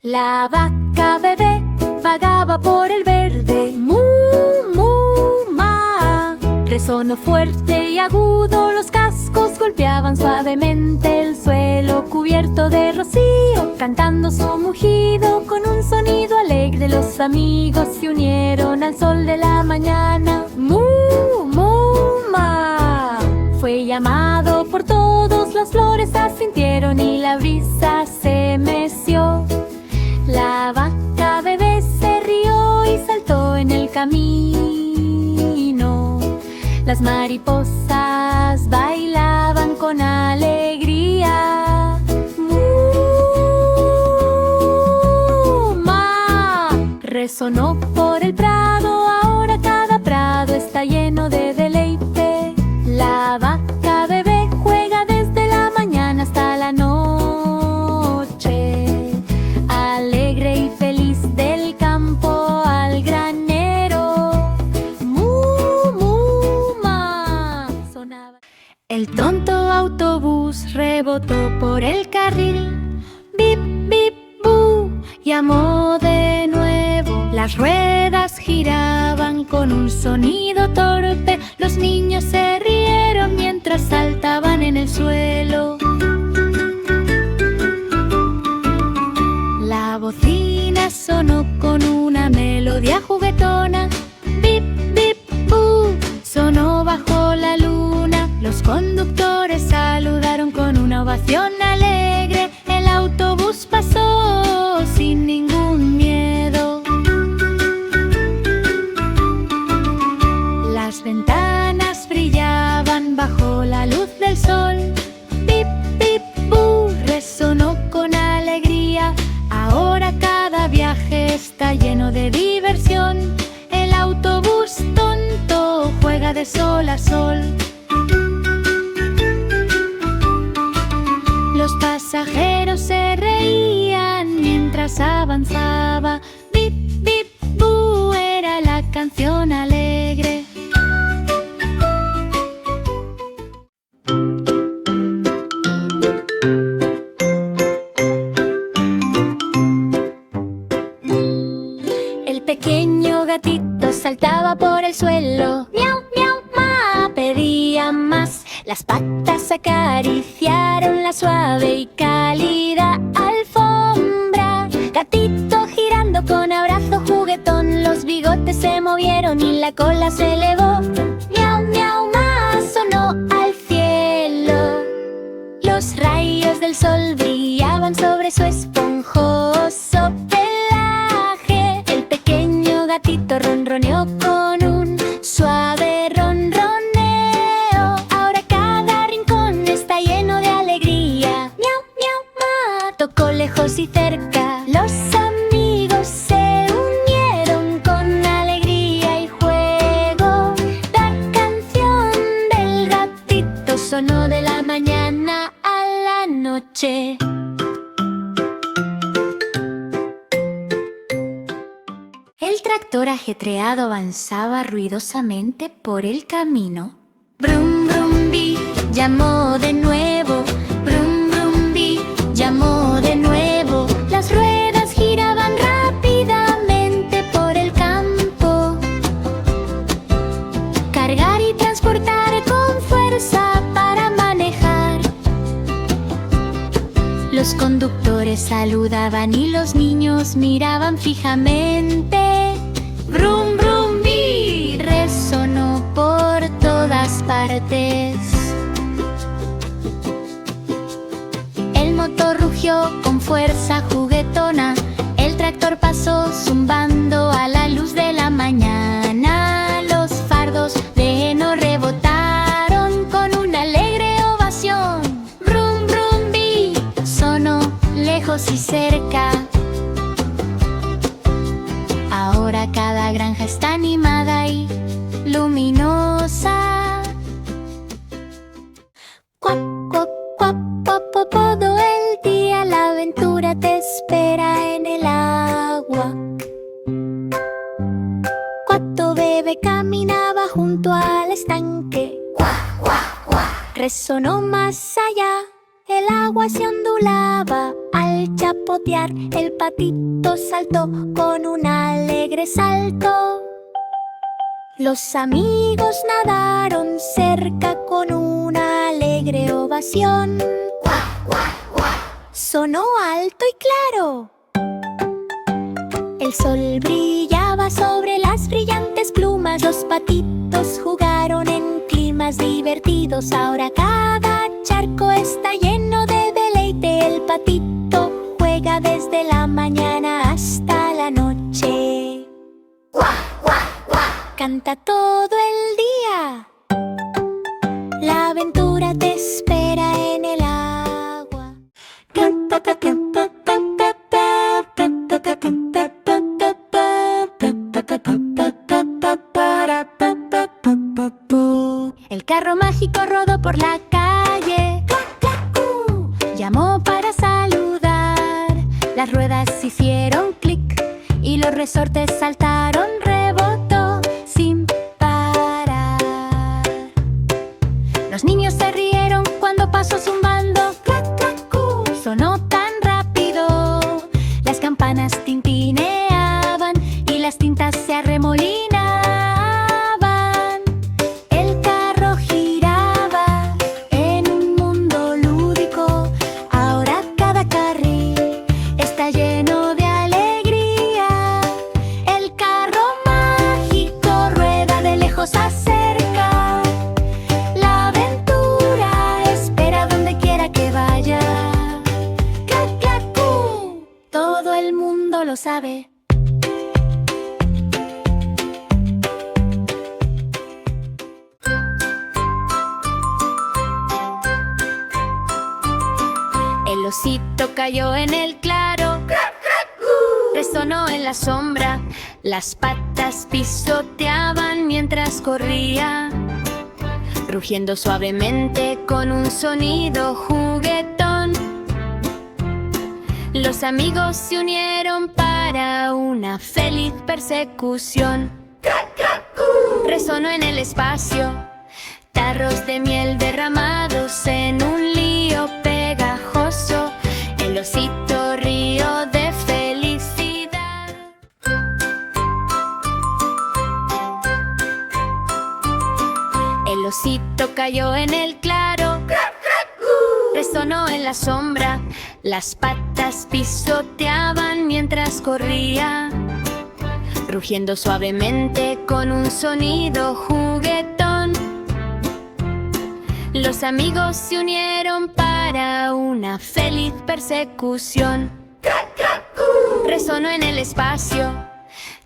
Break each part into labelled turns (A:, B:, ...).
A: La vaca bebé vagaba por el verde. Mu, mu, ma. Resonó fuerte y agudo, los cascos golpeaban suavemente el suelo cubierto de rocío. Cantando su mugido con un sonido alegre, los amigos se unieron al sol de la mañana. Mu, mu, ma. Fue llamado por todos, las flores asintieron y la brisa se meció. La vaca bebé se rió y saltó en el camino. Las mariposas bailaban con alegría. ¡Mu! ¡Ma! Resonó por el prado, ahora cada prado está lleno de deleite. La vaca bebé juega desde la mañana hasta la noche. Alegre y feliz del campo al granero. Mu, mu, ma, sonaba. El tonto autobús rebotó por el carril. Bip, bip, bu, llamó de nuevo. Las ruedas giraban con un sonido torpe. Los niños se rieron mientras saltaban en el suelo. La bocina sonó con una melodía juguetona. Bip, bip, bu, sonó bajo la luna. Los conductores saludaron con una ovación alegre. El autobús pasó sin ningún miedo. Las ventanas brillaban bajo la luz del sol. Bip, bip, bu, resonó con alegría. Ahora cada viaje está lleno de diversión. El autobús tonto juega de sol a sol. Los pasajeros se reían mientras avanzaba. Bip, bip, bu, era la canción alegre. El pequeño gatito saltaba por el suelo. Miau, miau, ma, pedía más. Las patas acariciaron la suave y cálida alfombra. Gatito girando con abrazo juguetón. Los bigotes se movieron y la cola se elevó. Miau, miau, ma, sonó al cielo. Los rayos del sol brillaban sobre su esponjoso pelaje. El pequeño gatito ronroneó con un suave ronroneo. Ahora cada rincón está lleno de alegría. Miau, miau, ma, tocó lejos y cerca. Los amigos se unieron con alegría y juego. La canción del gatito sonó de la mañana a la noche. El tractor ajetreado avanzaba ruidosamente por el camino. Brum, brum, bi, llamó de nuevo. Brum, brum, bi, llamó de nuevo. Las ruedas giraban rápidamente por el campo. Cargar y transportar con fuerza para manejar. Los conductores saludaban y los niños miraban fijamente. Brum, brum, bi, resonó por todas partes. El motor rugió con fuerza juguetona. El tractor pasó zumbando a la luz de la mañana. Los fardos de heno rebotaron con una alegre ovación. Brum, brum, bi, sonó lejos y cerca. Ahora cada granja está animada y luminosa. Cuac, cuac, cuac, cuac, cuac, todo el día la aventura te espera en el agua. Cuato bebé caminaba junto al estanque. Cuac, cuac, cuac. Resonó más allá, el agua se ondulaba al al chapotear, el patito saltó con un alegre salto. Los amigos nadaron cerca con una alegre ovación. Sonó alto y claro. El sol brillaba sobre las brillantes plumas. Los patitos jugaron en climas divertidos. Ahora cada charco está lleno de deleite. El patito juega desde la mañana hasta la noche. Canta todo el día. La aventura te espera en el agua. El carro mágico rodó por la calle. Llamó para saludar. Las ruedas hicieron clic y los resortes saltaron. Rebotó sin parar. Los niños se rieron cuando pasó zumbando. Sonó tan rápido. Las campanas tintineaban y las tintas se arremolinaban. El carro giraba en un mundo lúdico. Ahora cada carril está lleno de alegría. El carro mágico rueda de lejos a cerca. La aventura espera donde quiera que vaya. Todo el mundo lo sabe. El osito cayó en el claro. Resonó en la sombra. Las patas pisoteaban mientras corría, rugiendo suavemente con un sonido juguetón. Los amigos se unieron para una feliz persecución. Resonó en el espacio. Tarros de miel derramados en un lío pegajoso. El osito rió de felicidad. El osito cayó en el claro. Resonó en la sombra. Las patas pisoteaban mientras corría, rugiendo suavemente con un sonido juguetón. Los amigos se unieron para una feliz persecución. Resonó en el espacio.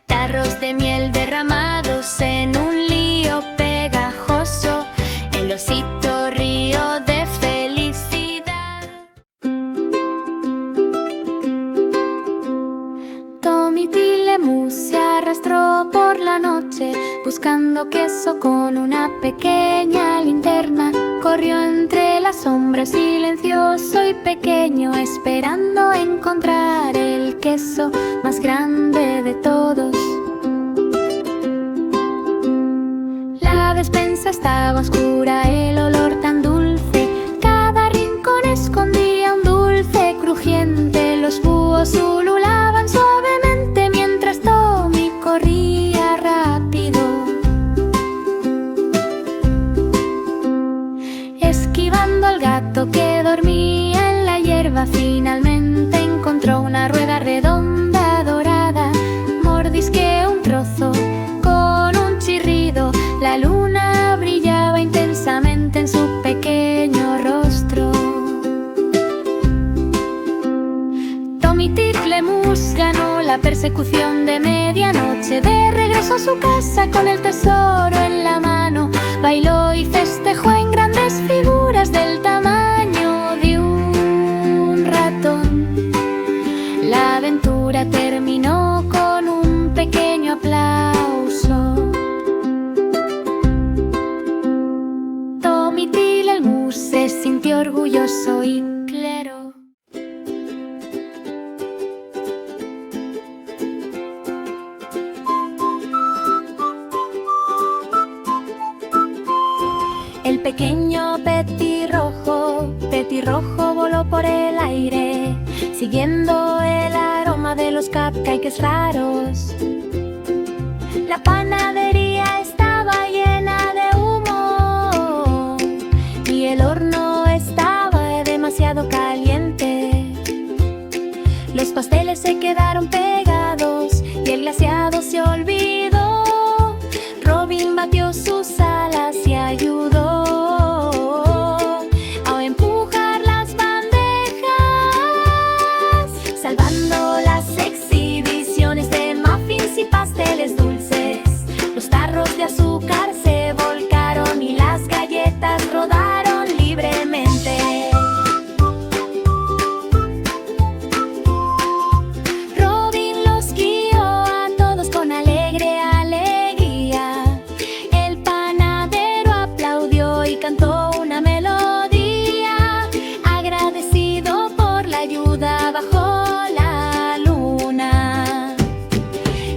A: Tarros de miel derramados en un lío pegajoso. El osito rió de felicidad. Tommy Tilemus se arrastró por la noche buscando queso con una pequeña linterna. Corrió entre las sombras silencioso y pequeño, esperando encontrar el queso más grande de todos. La despensa estaba oscura, el olor tan dulce. Cada rincón escondía un dulce crujiente. Los búhos ululaban suavemente mientras Tommy corría rápido. Esquivando al gato que dormía en la hierba, finalmente encontró una rueda redonda dorada. Mordisqueó un trozo con un chirrido. La luna brillaba intensamente en su pequeño rostro. Tommy Tilemus ganó la persecución de medianoche. De regreso a su casa con el tesoro en la mano, bailó y festejó en grandes figuras del tamaño de un ratón. La aventura terminó con un pequeño aplauso. Tommy Tilemus se sintió orgulloso y claro. El pequeño petirrojo voló por el aire. siguiendo el aroma de los cupcakes raros. La panadería estaba llena de humo y el horno estaba demasiado caliente. Los pasteles se quedaron pegados y el glaseado se olvidó. Robin batió sus alas y ayudó a empujar las bandejas, salvando las exhibiciones de muffins y pasteles dulces. Los tarros de azúcar se volcaron y las galletas rodaron libremente. Robin los guió a todos con alegre alegría. El panadero aplaudió y cantó una melodía, agradecido por la ayuda bajo la luna.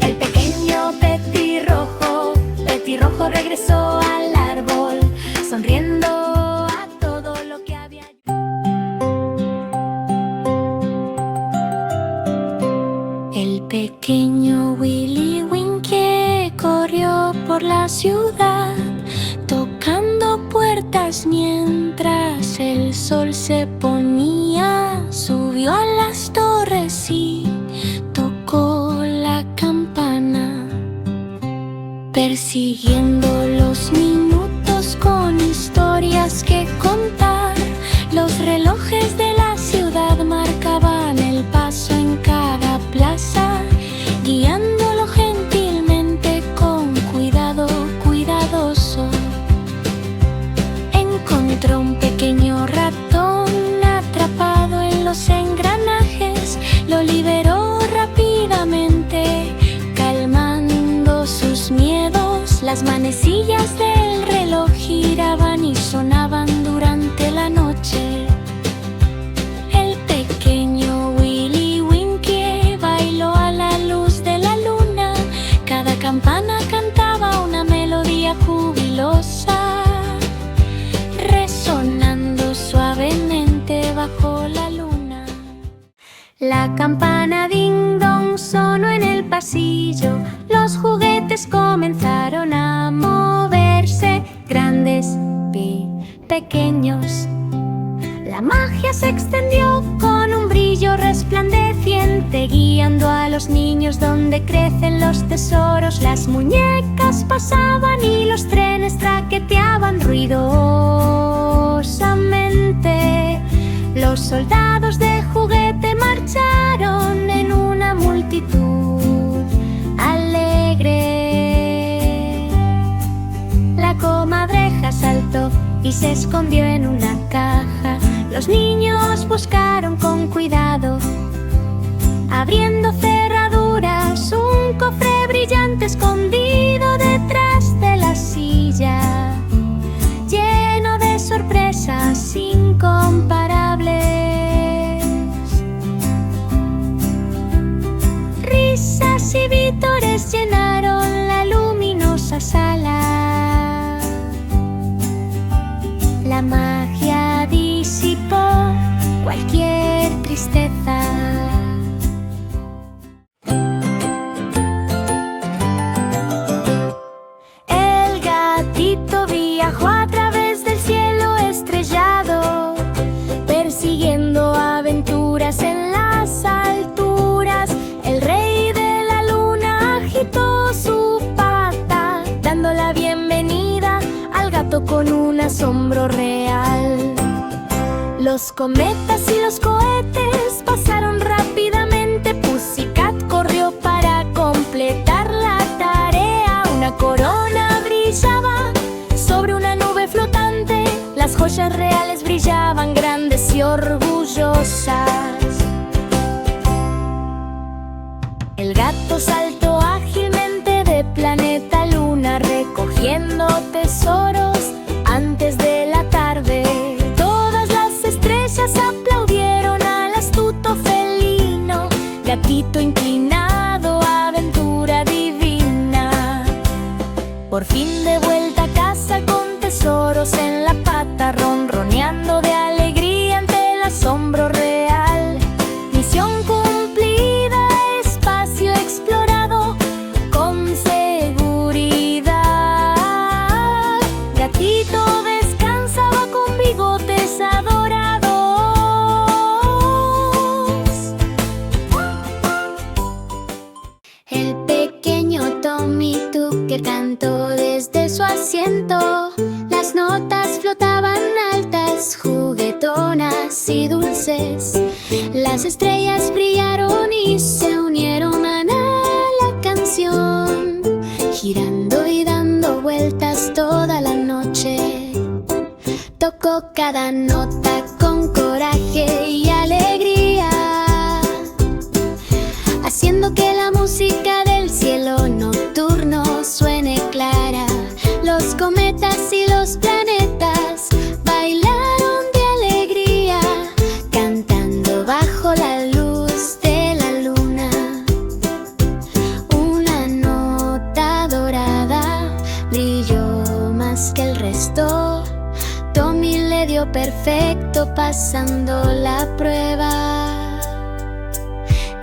A: El pequeño petirrojo regresó al árbol, sonriendo a todo lo que había. El pequeño Willy Winky corrió por la ciudad, tocando puertas mientras el sol se ponía. Subió a las torres y tocó la campana, persiguiendo los minutos con historias que contar. Los relojes de la ciudad marcaban el paso en cada plaza, guiándolo gentilmente con cuidado cuidadoso. Encontró un pequeño ratón atrapado en los engranajes. Lo liberó rápidamente, calmando sus miedos. Las manecillas del reloj giraban y sonaban durante la noche. El pequeño Willy Winky bailó a la luz de la luna. Cada campana cantaba una melodía jubilosa, resonando suavemente bajo la luna. La campana ding dong sonó en el pasillo. Los juguetes comenzaron a moverse, grandes y pequeños. La magia se extendió con un brillo resplandeciente, guiando a los niños donde crecen los tesoros. Las muñecas pasaban y los trenes traqueteaban ruidosamente. Los soldados de juguete marcharon en una multitud alegre. La comadreja saltó y se escondió en una caja. Los niños buscaron con cuidado, abriendo cerraduras, un cofre brillante escondido detrás de la silla, lleno de sorpresas incomparables. Risas y vítores llenaron la luminosa sala. La magia disipó cualquier tristeza. El gatito viajó a través del cielo estrellado, persiguiendo aventuras en las alturas. El rey de la luna agitó su pata, dando la bienvenida al gato con un asombro real. Los cometas y los cohetes pasaron rápidamente. Pussycat corrió para completar la tarea. Una corona brillaba sobre una nube flotante. Las joyas reales brillaban grandes y orgullosas. El gato saltó ágilmente de planeta a luna, recogiendo tesoros antes de la tarde. Todas las estrellas aplaudieron al astuto felino, gatito inclinado, aventura divina. Por fin de vuelta a casa con tesoros en la pata, ronroneando de alegría ante el asombro real. Misión brillantes. Las estrellas brillaron y se unieron a la canción, girando y dando vueltas toda la noche. Tocó cada nota con coraje y alegría, haciendo que la música del cielo nocturno suene clara. Los cometas y los planetas bailaron de alegría, cantando bajo la luz de la luna. Una nota dorada brilló más que el resto. Tommy le dio perfecto pasando la prueba.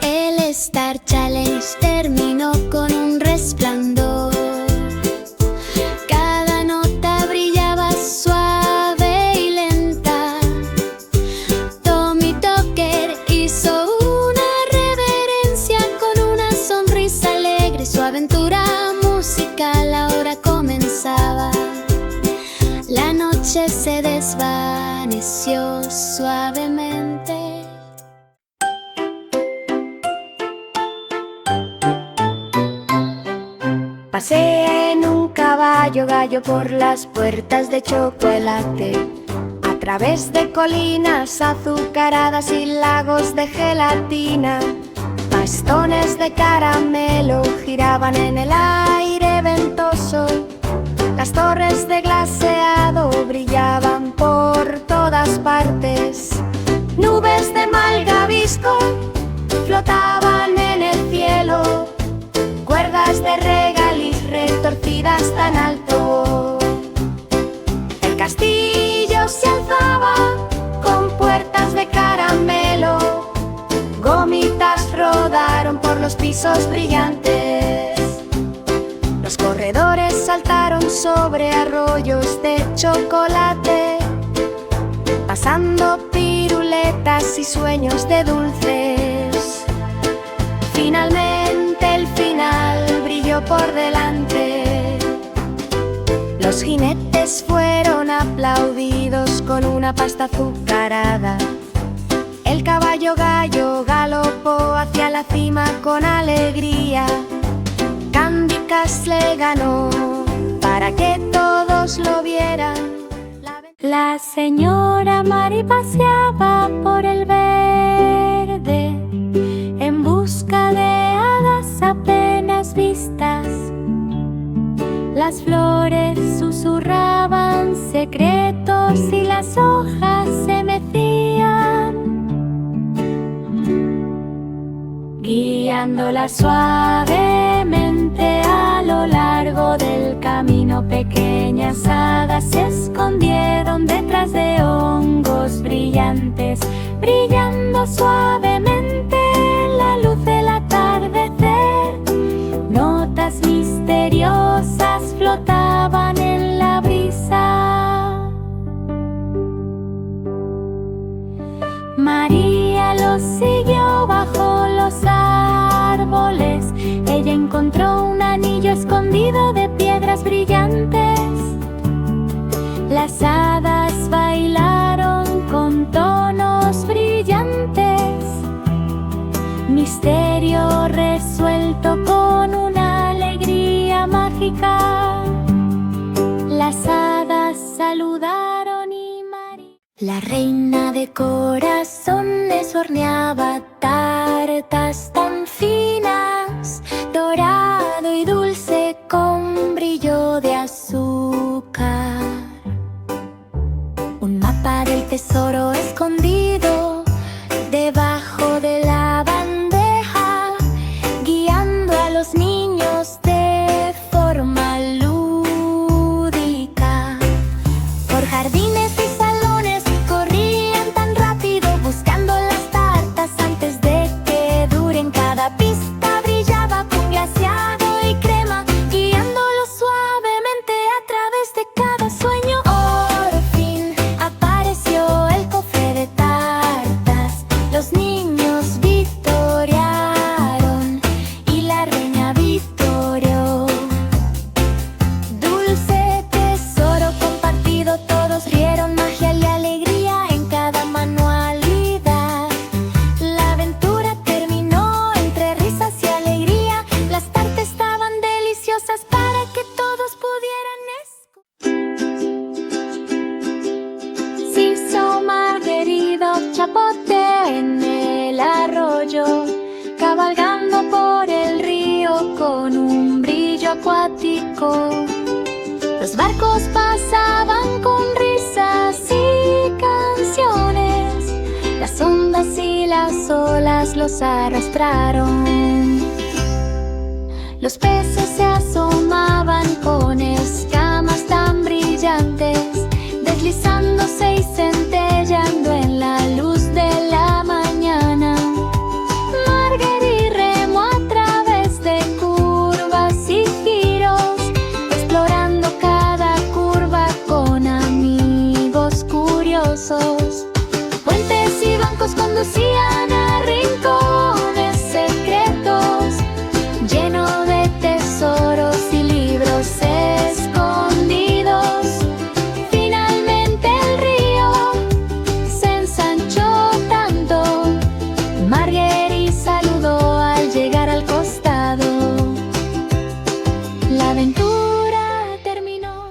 A: El Star Challenge terminó con un resplandor. Cada nota brillaba suave y lenta. Tommy Tucker hizo una reverencia con una sonrisa alegre. Su aventura musical ahora comenzaba. La noche se desvaneció suavemente. Pasé en un caballo gallo por las puertas de chocolate, a través de colinas azucaradas y lagos de gelatina. Bastones de caramelo giraban en el aire ventoso. Las torres de glaseado brillaban por todas partes. Nubes de malvavisco flotaban en el cielo. Cuerdas de regaliz retorcidas tan alto. El castillo se alzaba con puertas de caramelo. Gomitas rodaron por los pisos brillantes. Los corredores saltaron sobre arroyos de chocolate, pasando piruletas y sueños de dulces. Finalmente el final brilló por delante. Los jinetes fueron aplaudidos con una pasta azucarada. El caballo gallo galopó hacia la cima con alegría. Candy Crush le ganó para que todos lo vieran. La señora Mary paseaba por el verde en busca de hadas apenas vistas. Las flores susurraban secretos y las hojas se mecían, guiándola suavemente a lo largo del camino. Pequeñas hadas se escondieron detrás de hongos brillantes, brillando suavemente en la luz del atardecer. Notas misteriosas flotaban en la brisa. María los siguió bajo los árboles. Ella encontró un anillo escondido de piedras brillantes. Las hadas bailaron con tonos brillantes. Misterio resuelto con una alegría mágica. Las hadas saludaron y María. La reina de corazones horneaba tartas tan finas, dorado y dulce con brillo de azúcar. Un mapa del tesoro escondido debajo de la bandeja, guiando a los niños de forma lúdica. Por jardines y salones corrían tan rápido, buscando las tartas antes de que duren cada barco. Los barcos pasaban con risas y canciones. Las ondas y las olas los arrastraron. Los peces se asomaban con escamas tan brillantes, deslizándose y centellando en la luz de la mañana. Marguerite remó a través de curvas y giros, explorando cada curva con amigos curiosos. Puentes y bancos conducían a rincones secretos, lleno de tesoros y libros escondidos. Finalmente el río se ensanchó tanto. Marguerite saludó al llegar al costado. La aventura terminó.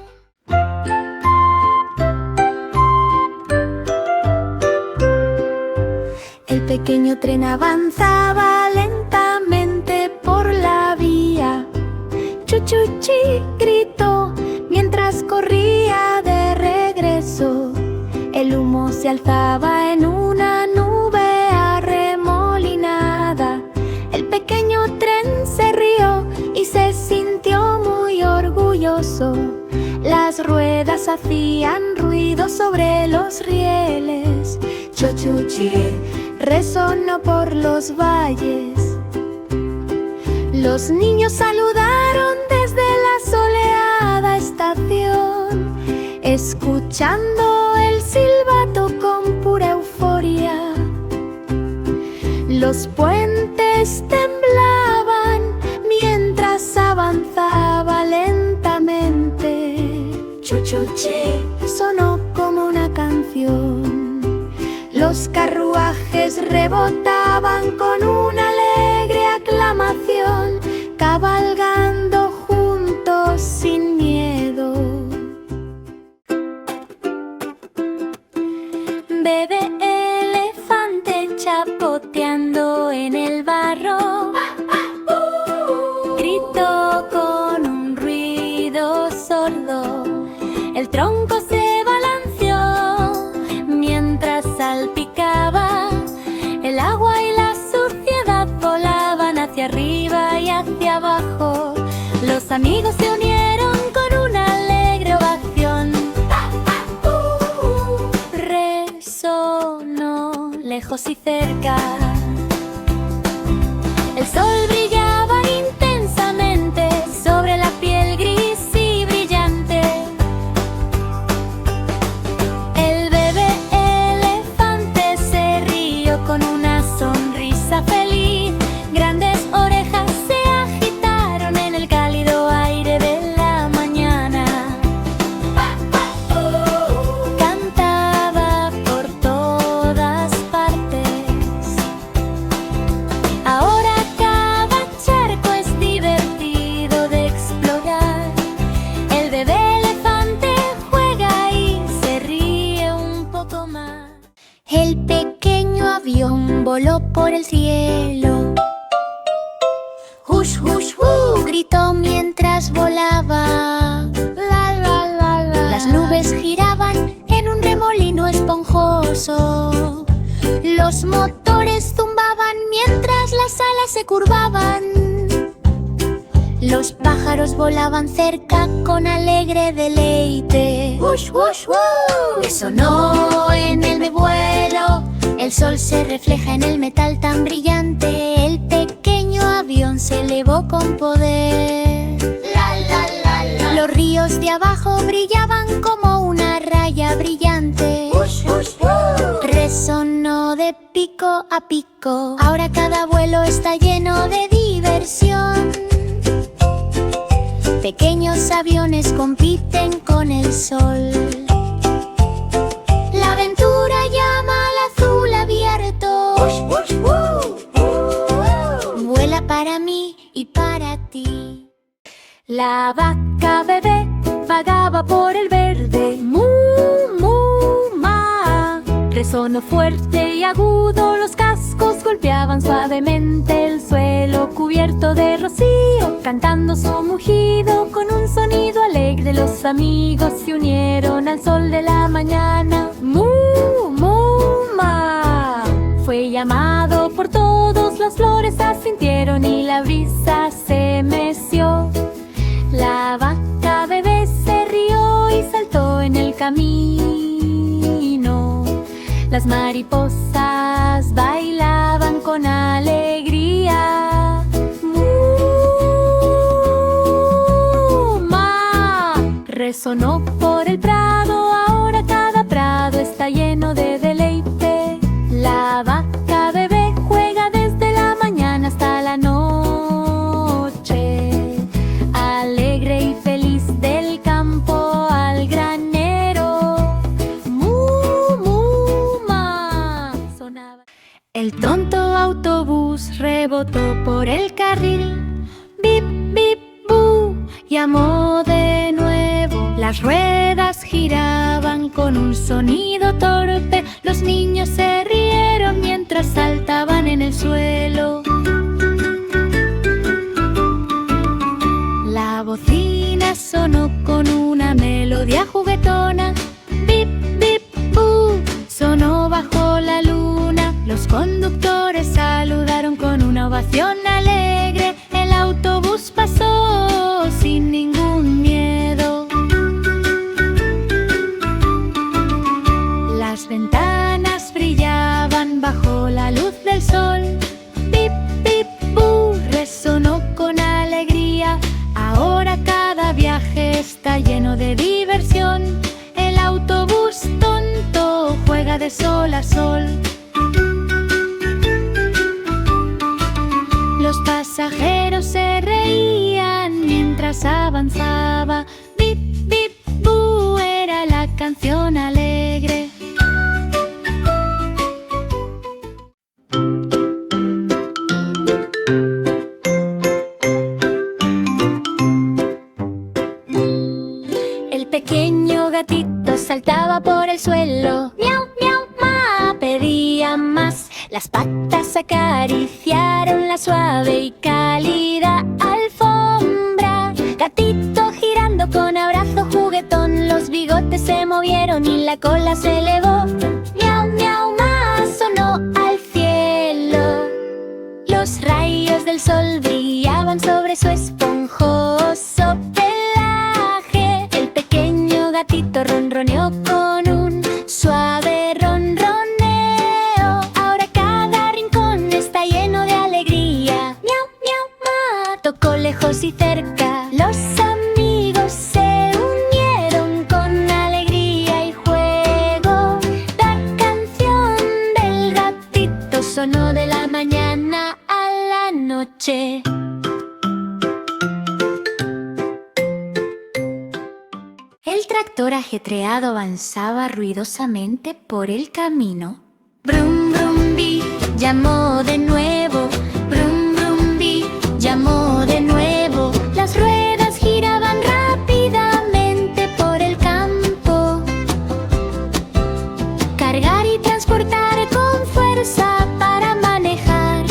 A: El pequeño tren avanzaba lentamente por la vía. Chuchuchi gritó mientras corría de regreso. El humo se alzaba en una nube arremolinada. El pequeño tren se rió y se sintió muy orgulloso. Las ruedas hacían ruido sobre los rieles. Chuchuchi resonó por los valles. Los niños saludaron desde la soleada estación, escuchando el silbato con pura euforia. Los puentes temblaban mientras avanzaba lentamente. Chuchuchi sonó como una canción. Los carruajes rebotaban con una alegre aclamación, cabalgando juntos sin miedo. Bebé elefante chapoteando en el barro, gritó con un ruido sordo. El tronco se balanceó mientras salpicaba. El agua y la suciedad volaban hacia arriba y hacia abajo. Los amigos se unieron con una alegre ovación. Resonó lejos y cerca. El sol brillaba intensamente sobre la piel gris y brillante. El bebé elefante se rió con una sonrisa feliz. Grandes orejas se agitaron en el cálido aire de la mañana. Cantaba por todas partes. Ahora cada charco es divertido de explorar. El bebé elefante juega y se ríe un poco más. El pequeño avión voló por el cielo. ¡Hush, hush, hush! Gritó mientras volaba. La, la, la, la. Las nubes giraban en un remolino esponjoso. Los motores zumbaban mientras las alas se curvaban. Los pájaros volaban cerca con alegre deleite. ¡Wush, wush, wush! Resonó en el vuelo. El sol se refleja en el metal tan brillante. El pequeño avión se elevó con poder. La, la, la, la. Los ríos de abajo brillaban como una raya brillante. ¡Wush, wush, wush! Resonó de pico a pico. Ahora cada vuelo está lleno de diversión. Pequeños aviones compiten con el sol. La aventura llama al azul abierto. Vuela para mí y para ti. La vaca bebé vagaba por el verde. Mu, mu, ma. Resonó fuerte y agudo. Los cascos golpeaban suavemente el suelo cubierto. cubierto de rocío, cantando su mugido con un sonido alegre. Los amigos se unieron al sol de la mañana. ¡Mu, mu, ma! Fue llamado por todos, las flores asintieron y la brisa se meció. La vaca bebé se rió y saltó en el camino. Las mariposas bailaban con alegría. ¡Ma! Resonó por el prado, ahora cada prado está lleno de deleite. La vaca bebé juega desde la mañana hasta la noche, alegre y feliz del campo al granero. ¡Mu, mu, ma! Sonaba. El tonto autobús rebotó por el carril. ¡Bip, bip, bu! Llamó de nuevo. Las ruedas giraban con un sonido torpe. Los niños se rieron mientras saltaban en el suelo. La bocina sonó con una melodía juguetona. Bip, bip, bu, sonó bajo la luna. Los conductores saludaron con una ovación alegre. El autobús pasó sin ningún miedo. Las ventanas brillaban bajo la luz del sol. Bip, bip, bu, resonó con alegría. Ahora cada viaje está lleno de diversión. El autobús tonto juega de sol a sol. Los pasajeros se reían mientras avanzaba. Bip, bip, bu, era la canción alegre. El pequeño gatito saltaba por el suelo. Miau, miau, ma, pedía más. Las patas acariciaron la suave y cálida alfombra. Gatito girando con abrazo juguetón. Los bigotes se movieron y la cola se elevó. Miau, miau, ma, sonó al cielo. Los rayos del sol brillaban sobre su esponjoso pelaje. El pequeño gatito ronroneó con un suave ronroneo. Ahora cada rincón está lleno de alegría. Miau, miau, ma, tocó lejos y cerca. Los amigos se unieron con alegría y juego. La canción del gatito sonó de la mañana a la noche. El tractor ajetreado avanzaba ruidosamente por el camino. Brum, brum, bi, llamó de nuevo. Brum, brum, bi, llamó de nuevo. Las ruedas giraban rápidamente por el campo. Cargar y transportar con fuerza para manejar.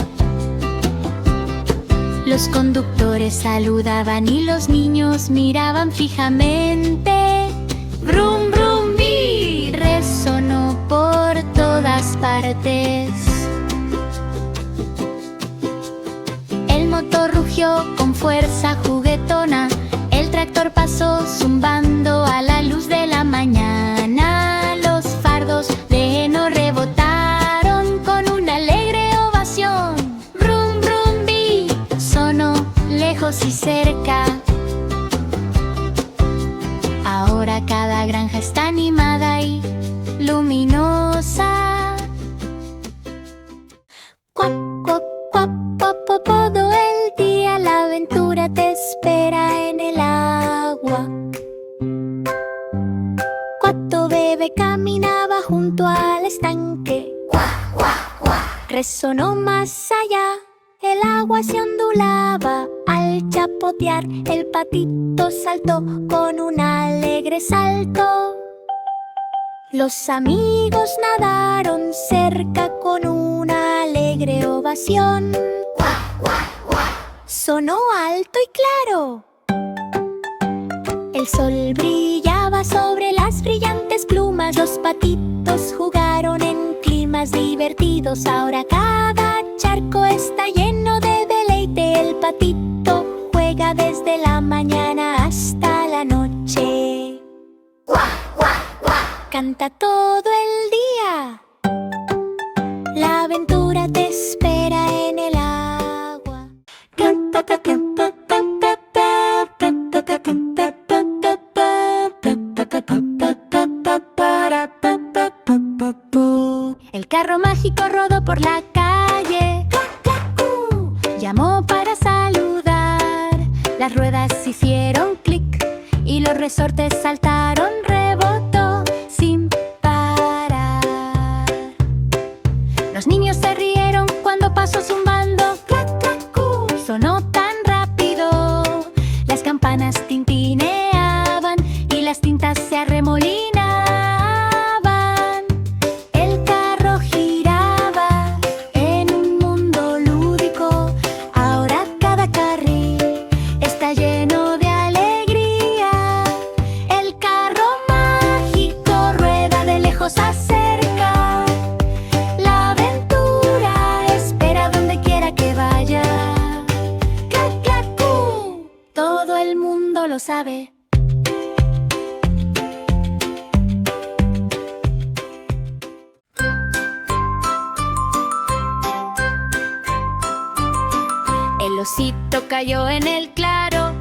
A: Los conductores saludaban y los niños miraban fijamente. Brum, brum, bi, resonó por todas partes. El motor rugió con fuerza juguetona. El tractor pasó zumbando a la luz de la mañana. Los fardos de heno rebotaron con una alegre ovación. Brum, brum, bi, sonó lejos y cerca. Ahora cada granja está animada y luminosa. Cuac, cuac, cuac, cuac, cuac, todo el día la aventura te espera en el agua. Cuato bebé caminaba junto al estanque. Cuac, cuac, cuac, resonó más allá. El agua se ondulaba al chapotear. El patito saltó con un alegre salto. Los amigos nadaron cerca con una alegre ovación. ¡Cuac, cuac, cuac! sonó alto y claro. El sol brillaba sobre las brillantes plumas. Los patitos jugaron en climas divertidos. Ahora cada charco está lleno de deleite. El patito juega desde la mañana hasta la noche. Canta todo el día. La aventura te espera en el agua. El carro mágico rodó por la calle. Llamó para saludar. Las ruedas hicieron clic y los resortes saltaron. Rebotó sin parar. Los niños se rieron cuando pasó zumbando. Sonó tan rápido. Las campanas tintineaban y las tintas se arremolinaban. El carro giraba en un mundo lúdico. Ahora cada carril está lleno de alegría. El carro mágico rueda de lejos a cerca. La aventura espera donde quiera que vaya. Todo el mundo lo sabe. El osito cayó en el claro.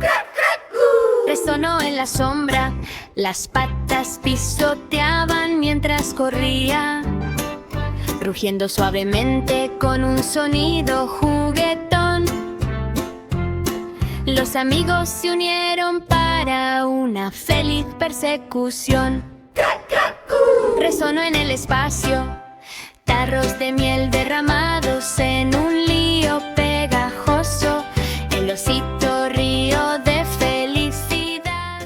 A: Resonó en la sombra. Las patas pisoteaban mientras corría, rugiendo suavemente con un sonido juguetón. Los amigos se unieron para una feliz persecución. Resonó en el espacio. Tarros de miel derramados en un lío pegajoso. El osito rió de felicidad.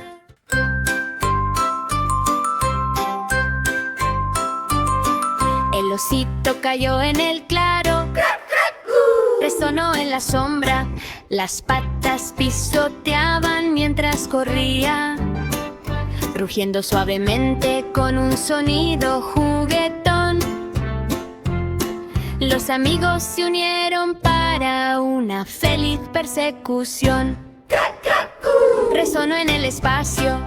A: El osito cayó en el claro. Resonó en la sombra. Las patas pisoteaban mientras corría, rugiendo suavemente con un sonido juguetón. Los amigos se unieron para una feliz persecución. Resonó en el espacio.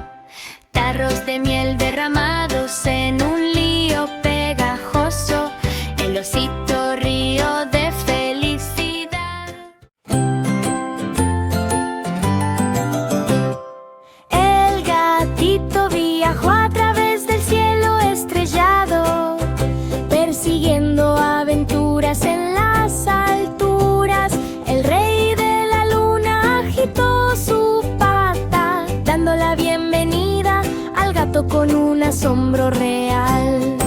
A: Tarros de miel derramados en un lío pegajoso. El osito rió de felicidad. El gatito viajó a través del cielo estrellado, persiguiendo aventuras en las alturas. El rey de la luna agitó su pata, dando la bienvenida al gato con un asombro real.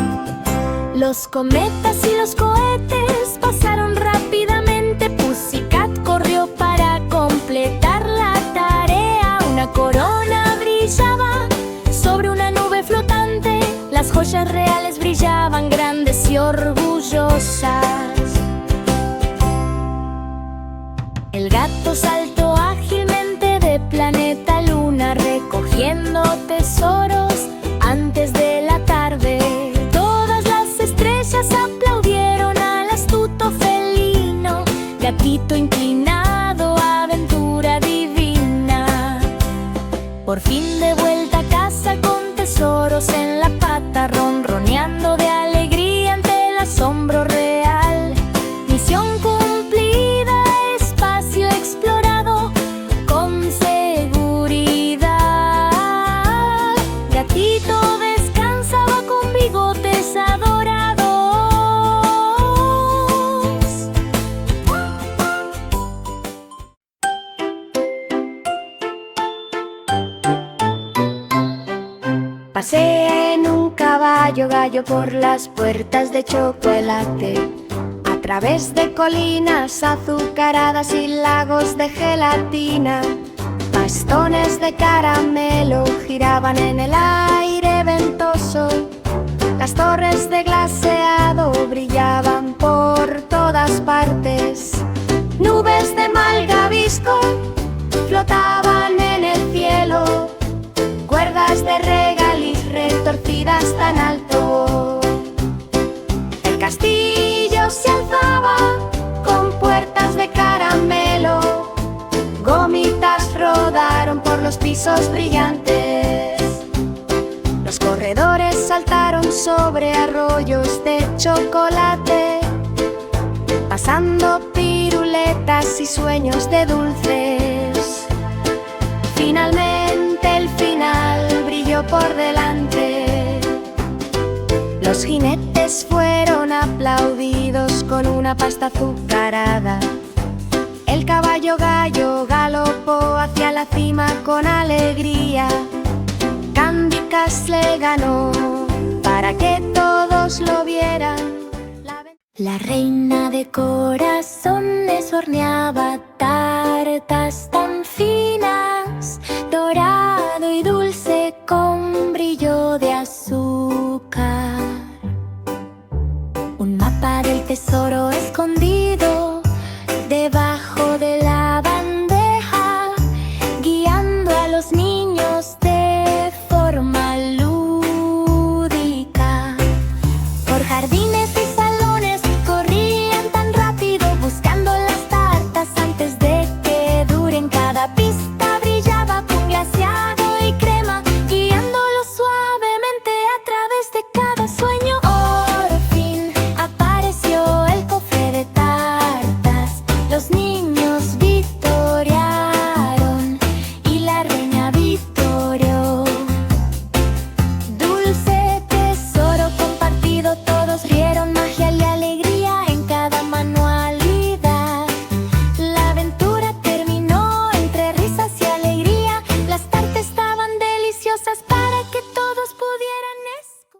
A: Los cometas y los cohetes pasaron rápidamente. Pussycat corrió para completar la tarea. Una corona brillaba sobre una nube flotante. Las joyas reales brillaban grandes y orgullosas. El gato saltó ágilmente de planeta a luna, recogiendo tesoros antes de la tarde. Todas las estrellas aplaudieron al astuto felino. Gatito inclinado, aventura divina. Por fin de vuelta a casa con tesoros en la pata, ronroneando de alegría ante el asombro real. Misión cumplida, espacio explorado con seguridad. Gatito descansaba con bigotes adorados. Pasé en un caballo gallo por las puertas de chocolate, a través de colinas azucaradas y lagos de gelatina. Bastones de caramelo giraban en el aire ventoso. Las torres de glaseado brillaban por todas partes. Nubes de malvavisco flotaban en el cielo, cuerdas de regaliz retorcidas tan alto. El castillo se alzaba con puertas de caramelo, gomitas rodaron por los pisos brillantes. Los corredores saltaron sobre arroyos de chocolate, pasando piruletas y sueños de dulces. Finalmente el final brilló por delante. Los jinetes fueron aplaudidos con una pasta azucarada. El caballo gallo galopó hacia la cima con alegría. Candy Crush le ganó para que todos lo vieran. La reina de corazones horneaba tartas